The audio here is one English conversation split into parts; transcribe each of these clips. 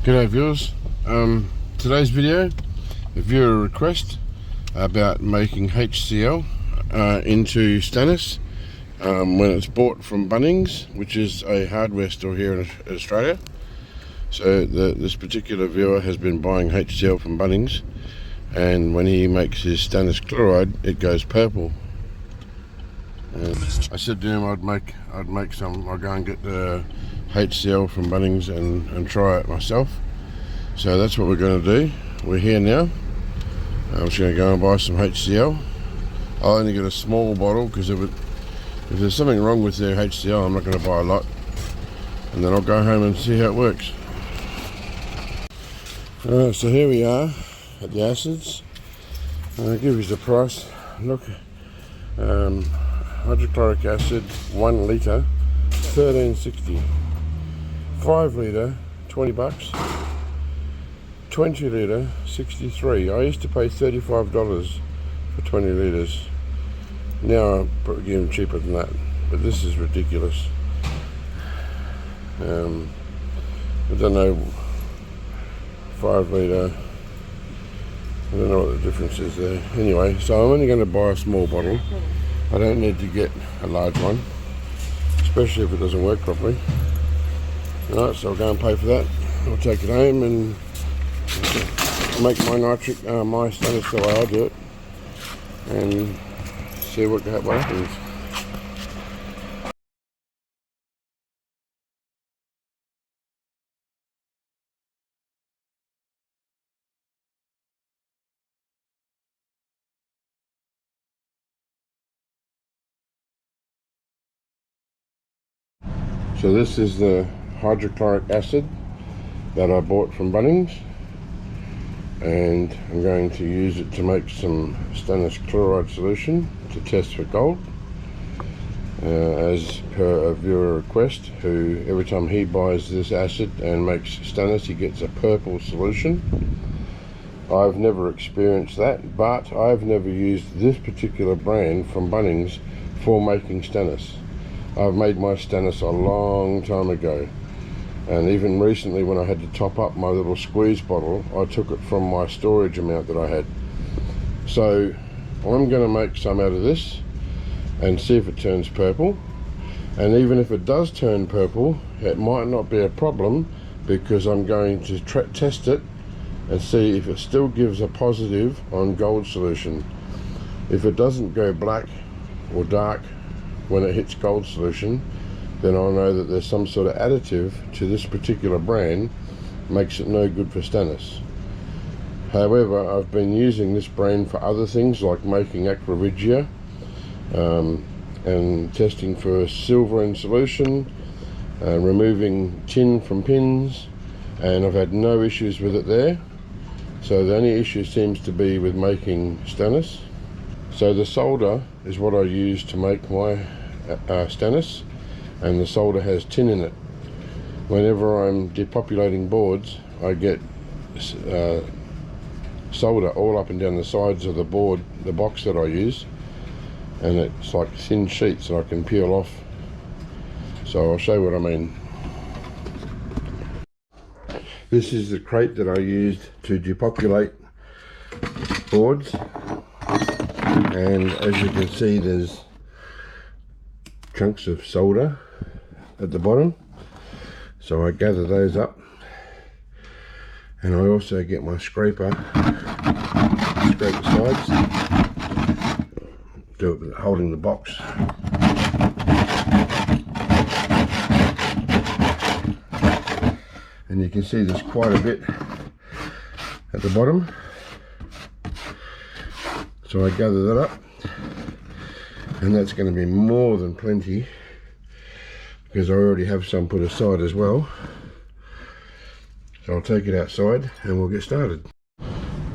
G'day viewers, today's video, a viewer request about making HCl into Stannous when it's bought from Bunnings, which is a hardware store here in Australia. So this particular viewer has been buying HCl from Bunnings, and when he makes his Stannous chloride it goes purple. And I said to him I'd make some. I'll go and get the HCl from Bunnings and try it myself. So that's what we're going to do. We're here now. I'm just going to go and buy some HCl. I'll only get a small bottle because if there's something wrong with their HCl, I'm not going to buy a lot, and then I'll go home and see how it works. Alright, so here we are at the acids. I'll give you the price. Look, hydrochloric acid 1 litre $13.60, 5 litre $20, 20 litre $63. I used to pay $35 for 20 litres. Now I'll probably give them cheaper than that, but this is ridiculous. I don't know, 5 litre, I don't know what the difference is there. Anyway, so I'm only going to buy a small bottle. I don't need to get a large one, especially if it doesn't work properly. Alright, so I'll go and pay for that. I'll take it home and make my my Stannous the way I do it, and see what happens. So this is the hydrochloric acid that I bought from Bunnings, and I'm going to use it to make some Stannous chloride solution to test for gold, as per a viewer request, who every time he buys this acid and makes Stannous he gets a purple solution. I've never experienced that, but I've never used this particular brand from Bunnings for making Stannous. I've made my Stannous a long time ago, and even recently when I had to top up my little squeeze bottle, I took it from my storage amount that I had. So I'm going to make some out of this and see if it turns purple, and even if it does turn purple, it might not be a problem, because I'm going to test it and see if it still gives a positive on gold solution. If it doesn't go black or dark when it hits gold solution, then I'll know that there's some sort of additive to this particular brand, makes it no good for Stannous. However, I've been using this brand for other things like making acrovigia, and testing for silver in solution, removing tin from pins, and I've had no issues with it there. So the only issue seems to be with making Stannous. So the solder is what I use to make my Stannous, and the solder has tin in it. Whenever I'm depopulating boards, I get solder all up and down the sides of the board, the box that I use, and it's like thin sheets that I can peel off. So I'll show you what I mean. This is the crate that I used to depopulate boards, and as you can see there's chunks of solder at the bottom, so I gather those up, and I also get my scraper, scrape the sides, do it with holding the box. And you can see there's quite a bit at the bottom, so I gather that up, and that's going to be more than plenty because I already have some put aside as well. So I'll take it outside and we'll get started.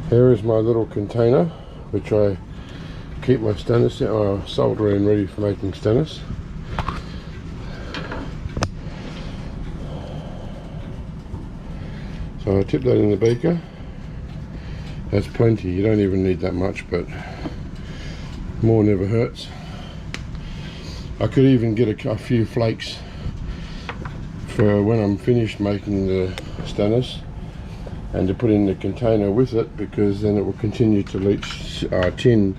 Here is my little container which I keep my Stannous solder in, ready for making Stannous. So I tip that in the beaker. That's plenty, you don't even need that much, but more never hurts. I could even get a few flakes for when I'm finished making the Stannous, and to put in the container with it, because then it will continue to leach tin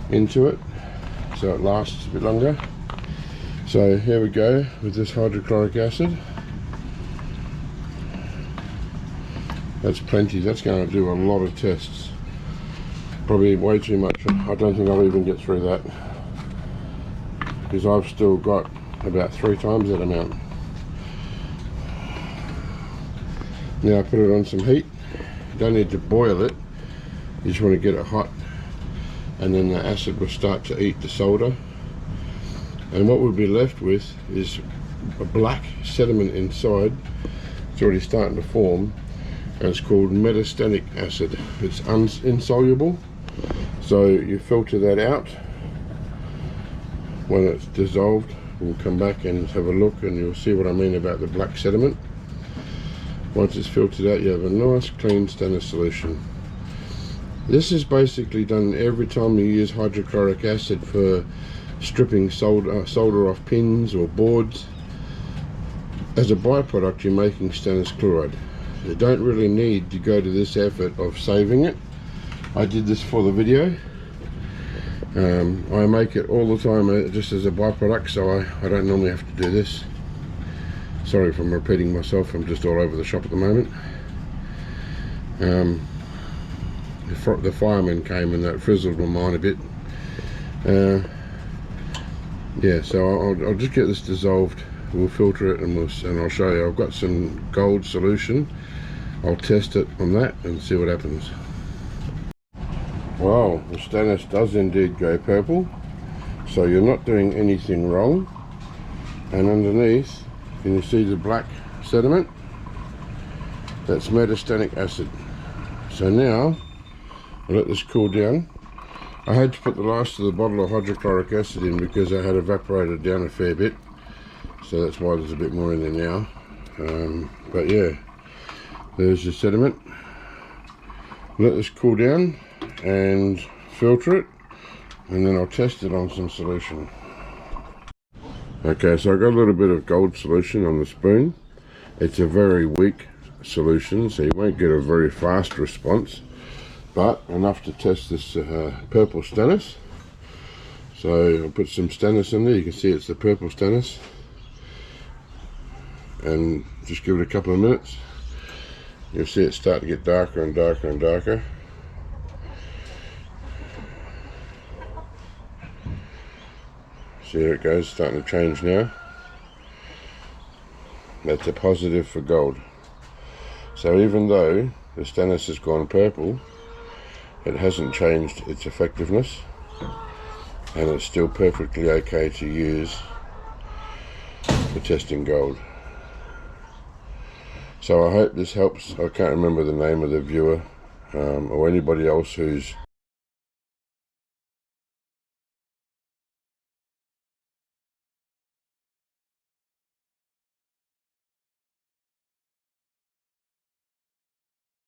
into it, so it lasts a bit longer. So here we go with this hydrochloric acid. That's plenty. That's going to do a lot of tests. Probably way too much. I don't think I'll even get through that, because I've still got about 3 times that amount. Now I put it on some heat. You don't need to boil it, you just want to get it hot, and then the acid will start to eat the solder, and what we'll be left with is a black sediment inside. It's already starting to form, and it's called metastatic acid. It's insoluble, so you filter that out. When it's dissolved, we'll come back and have a look, and you'll see what I mean about the black sediment. Once it's filtered out, you have a nice clean Stannous solution. This is basically done every time you use hydrochloric acid for stripping solder off pins or boards. As a byproduct, you're making Stannous chloride. You don't really need to go to this effort of saving it. I did this for the video. I make it all the time just as a byproduct, so I don't normally have to do this. Sorry if I'm repeating myself, I'm just all over the shop at the moment. The fireman came and that frizzled my mind a bit. Yeah, so I'll just get this dissolved, we'll filter it, and I'll show you. I've got some gold solution. I'll test it on that and see what happens. Wow, the Stannous does indeed go purple, so you're not doing anything wrong. And underneath, can you see the black sediment? That's metastatic acid. So now I'll let this cool down. I had to put the last of the bottle of hydrochloric acid in because I had evaporated down a fair bit, so that's why there's a bit more in there now. But yeah, there's the sediment. Let this cool down and filter it, and then I'll test it on some solution. Okay, so I got a little bit of gold solution on the spoon. It's a very weak solution, so you won't get a very fast response, but enough to test this purple Stannous. So I'll put some Stannous in there. You can see it's the purple Stannous, and just give it a couple of minutes. You'll see it start to get darker and darker and darker. See here it goes, starting to change now. That's a positive for gold. So even though the Stannous has gone purple, it hasn't changed its effectiveness, and it's still perfectly okay to use for testing gold. So I hope this helps. I can't remember the name of the viewer or anybody else who's